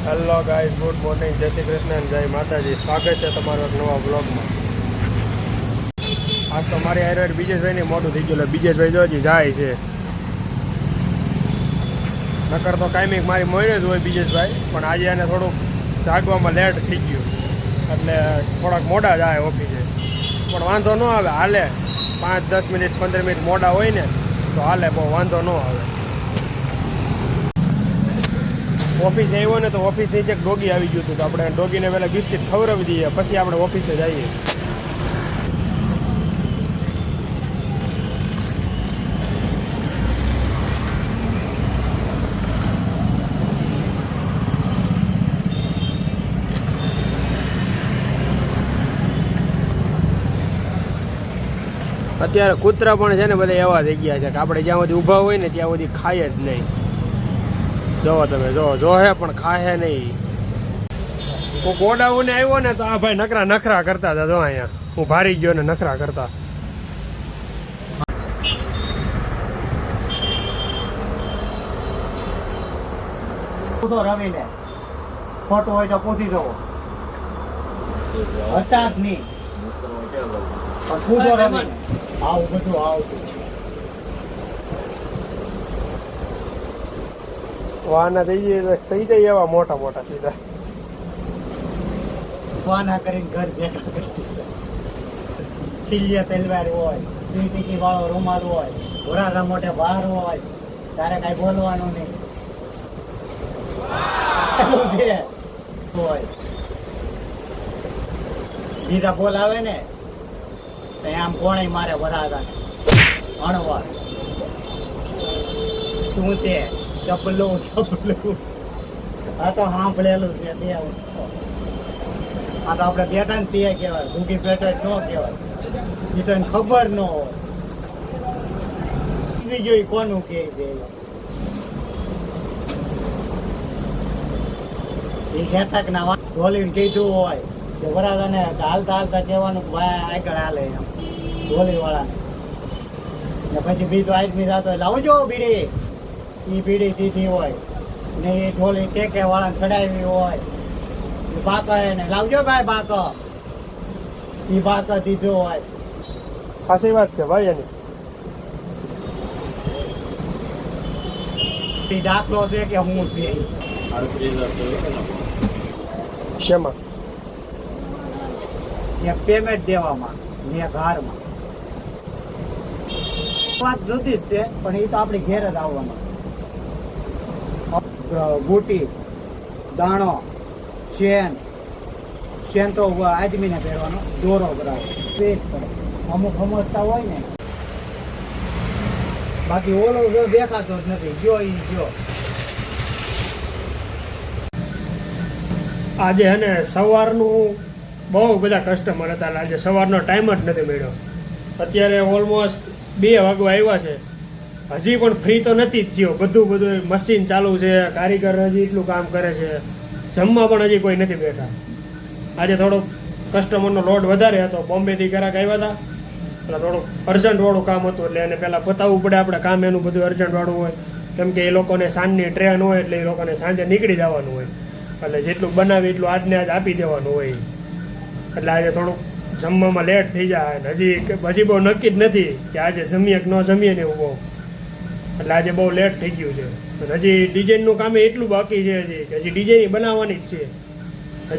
Hello guys, good morning, જય શ્રી કૃષ્ણ અને જય માતાજી. સ્વાગત છે તમારો એક નવા બ્લોગમાં. આજ તો મારી હારે બીજેશભાઈની મોટું થઈ ગયું. બીજેશભાઈ જો હજી જાય છે, નકર તો કાયમિક મારી મોઈને જ હોય બીજેશભાઈ, પણ આજે એને થોડુંક જાગવામાં લેટ થઈ ગયું એટલે થોડાક મોડા જાય ઓફિસે. પણ વાંધો ન આવે, હાલે. 5-10 મિનિટ 15 મિનિટ મોડા હોય ને તો હાલે, બહુ વાંધો ન આવે. ઓફિસ આવ્યો ને તો ઓફિસ નીચે એક ડોગી આવી ગયું હતું, તો આપણે ડોગીને પહેલાં બિસ્કિટ ખવડાવી દઈએ, પછી આપણે ઓફિસે જઈએ. અત્યારે કૂતરા પણ છે ને બધા એવા થઈ ગયા છે કે આપણે જ્યાં સુધી ઊભા હોય ને ત્યાં સુધી ખાય જ નહીં. જોવો તમે, જો હે પણ ખાહે નહીં. હું ગોડાઉને આવ્યો ને તો આ ભાઈ નખરા કરતા હતા. જો અહીંયા હું ભારી ગયો ને નખરા કરતા. રવિને ખોટું હોય તો પૂછી જવો. હતા જ નહીં પૂછો રવિને. આવું બધું આવતું વાના થઈ જાય એવા મોટા મોટા સીધા વાના કરીને ઘર ભેગા ખીલિયા તલવાર હોય, ટીકી વાળો રૂમાલ હોય, ઘોડા મોટે બહાર હોય, તારે કઈ બોલવાનું નહીં હોય. બીજા બોલ આવે ને તો આમ કોણે મારે વરાતા અણવાર શું તે ચપલું આ તો સાંભળેલું છે. આ તો આપણે બેઠા ને તે કહેવાય, ભૂખી પેટે ન કહેવાય. એ તો ખબર ન હોય બીજું કોનું કે એ ખેતક ના ઢોલીને કીધું હોય કે વરાદાને હાલતા કહેવાનું ભાઈ આગળ હાલે એમ ઢોલી વાળાને. ને પછી બીજું આદમી રાતો લાવજો બીડી, એ બીડી દીધી હોય ને એ ઢોલી ટેકે વાળાને ચડાવી હોય, એ બાકા એને લાવજો ભાઈ બાકો, એ બાકા દીધો હોય. સાચી વાત છે ભાઈ. એની દાખલો છે કે હું છે કેમાં પેમેન્ટ દેવામાં ને ઘરમાં વાત જુદી જ છે, પણ એ તો આપણી ઘેર જ આવવાનો. બુટી, દાણો, શેન તો આદમીને પહેરવાનો, દોરો ભરાવો પેટ પડે. અમુક સમજતા હોય ને, બાકી ઓલો દેખાતો જ નથી. જો ઈ જો આજે હે ને સવારનું બહુ બધા કસ્ટમર હતા. આજે સવારનો ટાઈમ જ નથી મળ્યો. અત્યારે ઓલમોસ્ટ 2 વાગવા આવ્યા છે, હજી પણ ફ્રી તો નથી જ થયો. બધું મશીન ચાલુ છે, કારીગર હજી એટલું કામ કરે છે, જમવા પણ હજી કોઈ નથી બેઠા. આજે થોડોક કસ્ટમરનો લોડ વધારે હતો. બોમ્બેથી ગ્રાહક આવ્યા હતા એટલે થોડુંક અર્જન્ટવાળું કામ હતું, એટલે એને પહેલાં પતાવવું પડે આપણે કામ. એનું બધું અર્જન્ટવાળું હોય, કેમ કે એ લોકોને સાંજની ટ્રેન હોય એટલે એ લોકોને સાંજે નીકળી જવાનું હોય, એટલે જેટલું બનાવી એટલું આજને આજ આપી દેવાનું હોય. એટલે આજે થોડુંક જમવામાં લેટ થઈ જાય. હજી બહુ નક્કી જ નથી કે આજે જમીએ કે ન જમીએ ને એવું બહુ. એટલે આજે બહુ લેટ થઈ ગયું છે. હજી ડિઝાઇનનું કામ એટલું બાકી છે કે હજી ડિઝાઇન બનાવવાની જ છે.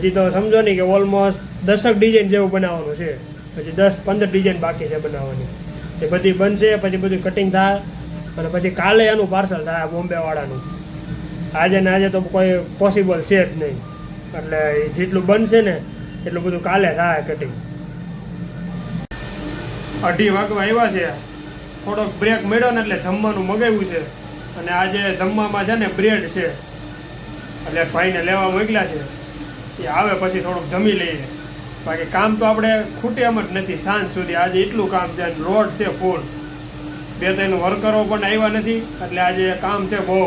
હજી તો સમજો નહીં કે ઓલમોસ્ટ 10 ડિઝાઇન જેવું બનાવવાનું છે. હજી 10-15 ડિઝાઇન બાકી છે બનાવવાની. એ બધી બનશે, પછી બધું કટિંગ થાય અને પછી કાલે એનું પાર્સલ થાય બોમ્બેવાળાનું. આજે ને આજે તો કોઈ પોસિબલ છે જ નહીં. એટલે જેટલું બનશે ને એટલું બધું કાલે થાય કટિંગ. 2:30 વાગવા આવ્યા છે. થોડોક બ્રેક મળ્યો ને એટલે જમવાનું મગાવ્યું છે. અને આજે જમવામાં છે ને બ્રેડ છે, એટલે ભાઈને લેવા મોકલ્યા છે. એ આવે પછી થોડુંક જમી લઈએ. બાકી કામ તો આપણે ખૂટે એમ જ નથી સાંજ સુધી. આજે એટલું કામ છે, રોડ છે ફૂલ. 2-3 વર્કરો પણ આવ્યા નથી, એટલે આજે કામ છે બહુ.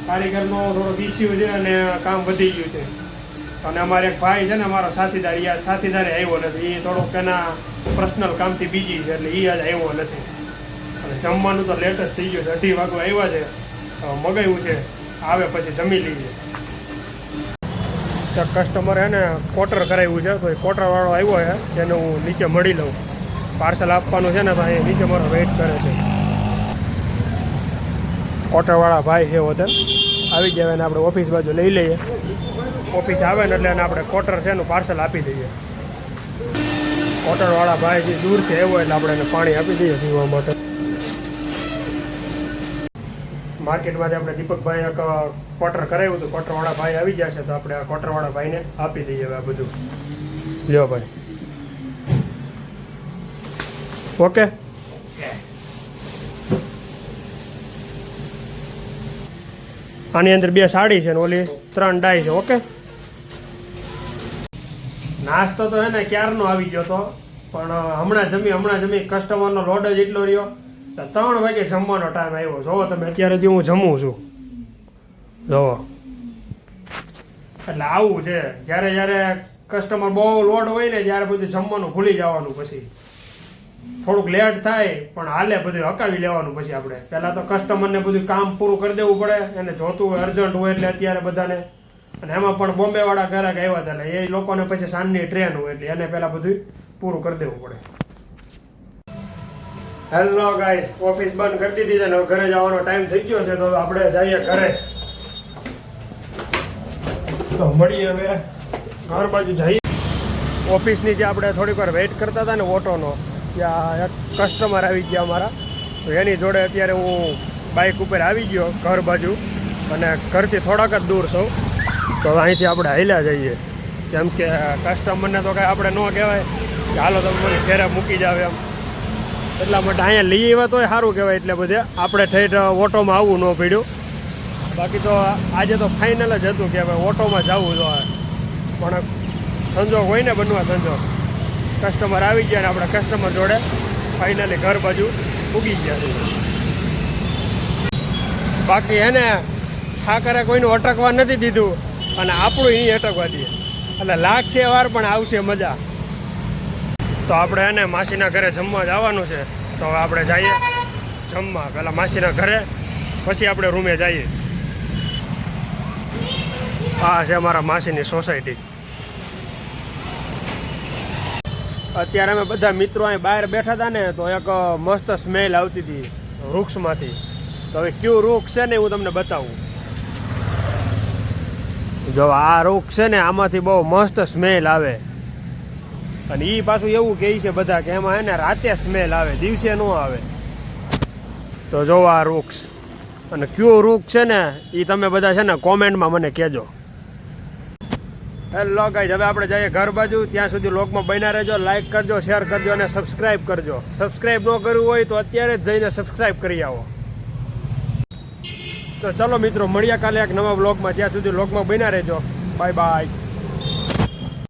કારીગરનો થોડોક ઇસ્યુ છે અને કામ વધી ગયું છે. અને અમારે એક ભાઈ છે ને, અમારો સાથીદારે આવ્યો નથી. એ થોડુંક એના પર્સનલ કામથી બીજી છે, એટલે એ આજ આવ્યો નથી. અને જમવાનું તો લેટ જ થઈ ગયું છે. 2:30 વાગવા આવ્યા છે, મગાવ્યું છે, આવે પછી જમી લઈએ. તો કસ્ટમર એને કોટર કરાવ્યું છે, તો એ કોટરવાળો આવ્યો છે તેને હું નીચે મળી લઉં. પાર્સલ આપવાનું છે ને તો અહીંયા નીચે મારો વેઇટ કરે છે. કોટરવાળા ભાઈ છે હોતે આવી જાય ને આપણે ઓફિસ બાજુ લઈ લઈએ. ઓફિસ આવે ને એટલે એને આપણે કોટર છે એનું પાર્સલ આપી દઈએ. કોટરવાળા ભાઈ જે દૂરથી આવ્યો એટલે આપણે એને પાણી આપી દઈએ પીવા માટે. માર્કેટમાંથી આપણે દીપકભાઈ એક કોટર કરાવ્યું હતું, કોટરવાળા ભાઈ આવી ગયા છે તો આપણે આ કોટરવાળા ભાઈને આપી દઈએ હવે આ બધું. લ્યો ભાઈ. ઓકે. આની અંદર 2 સાડી છે ને ઓલી 3 ડાય છે. ઓકે. નાસ્તો તો એને ક્યારનો આવી ગયો હતો, પણ હમણાં જમી કસ્ટમરનો લોડ જ એટલો રહ્યો 3 વાગે જમવાનો ટાઈમ આવ્યો. જોવો તમે અત્યારે જે હું જમું છું, જોવો. એટલે આવું છે, જ્યારે કસ્ટમર બહુ લોડ હોય ને ત્યારે બધું જમવાનું ભૂલી જવાનું, પછી થોડુંક લેટ થાય પણ હાલે બધું હકાવી લેવાનું. પછી આપણે પહેલાં તો કસ્ટમરને બધું કામ પૂરું કરી દેવું પડે, એને જોતું હોય અર્જન્ટ હોય એટલે અત્યારે બધાને. અને એમાં પણ બોમ્બેવાળા ગ્રાહક આવ્યા હતા એટલે એ લોકોને પછી સાંજની ટ્રેન હોય એટલે એને પહેલાં બધું પૂરું કરી દેવું પડે. હેલો ગાઈસ, ઓફિસ બંધ કરી દીધી છે ને હવે ઘરે જવાનો ટાઈમ થઈ ગયો છે, તો આપણે જઈએ ઘરે. તો મળીએ હવે ઘર બાજુ જઈએ. ઓફિસની જે આપણે થોડીક વાર વેઇટ કરતા હતા ને ઓટોનો, ત્યાં એક કસ્ટમર આવી ગયા અમારા, તો એની જોડે અત્યારે હું બાઇક ઉપર આવી ગયો ઘર બાજુ, અને ઘરથી થોડાક જ દૂર છું. તો અહીંથી આપણે હાલ્યા જઈએ, કેમ કે કસ્ટમરને તો કાંઈ આપણે ન કહેવાય કે હાલો તમે મને ઘરે મૂકી જાવ એમ. એટલા માટે અહીંયા લઈ આવ્યા તોય સારું કહેવાય. એટલે બધે આપણે ઠેઠ ઓટોમાં આવવું ન પડ્યું. બાકી તો આજે તો ફાઇનલ જ હતું કે ભાઈ ઓટોમાં જવું જોઈએ, પણ સંજોગ હોય ને બનવા સંજોગ. કસ્ટમર આવી ગયા ને આપણે કસ્ટમર જોડે ફાઇનલી ઘર બાજુ ઉગી ગયા છે. બાકી એને ઠાકરે કોઈનું અટકવા નથી દીધું અને આપણું અહીં અટકવા દઈએ એટલે લાગશે વાર પણ આવશે મજા. તો આપણે એને માસીના ઘરે જમવા જવાનું છે, તો હવે આપણે જઈએ જમવા. પહેલાં માસીના ઘરે, પછી આપણે રૂમે જઈએ. આ છે અમારા માસીની સોસાયટી. અત્યારે અમે બધા મિત્રો અહીં બહાર બેઠા હતા ને, તો એક મસ્ત સ્મેલ આવતી હતી વૃક્ષમાંથી. તો હવે કયું વૃક્ષ છે ને હું તમને બતાવું. જો આ વૃક્ષ છે ને, આમાંથી બહુ મસ્ત સ્મેલ આવે. અને એ પાછું એવું કહે છે બધા કે એમાં એને રાતે સ્મેલ આવે, દિવસે ન આવે. તો જો આ વૃક્ષ, અને કયું વૃક્ષ છે ને એ તમે બધા છે ને કોમેન્ટમાં મને કહેજો. હેલો ગાઈઝ, હવે આપણે જઈએ ઘર બાજુ. ત્યાં સુધી લોકમાં બન્યા રહેજો, લાઈક કરજો, શેર કરજો અને સબસ્ક્રાઈબ કરજો. સબસ્ક્રાઈબ ન કરવું હોય તો અત્યારે જ જઈને સબસ્ક્રાઈબ કરી આવો. તો ચલો મિત્રો, મળ્યા કાલે એક નવા બ્લોગમાં. ત્યાં સુધી લોકમાં બન્યા રહેજો. Bye bye.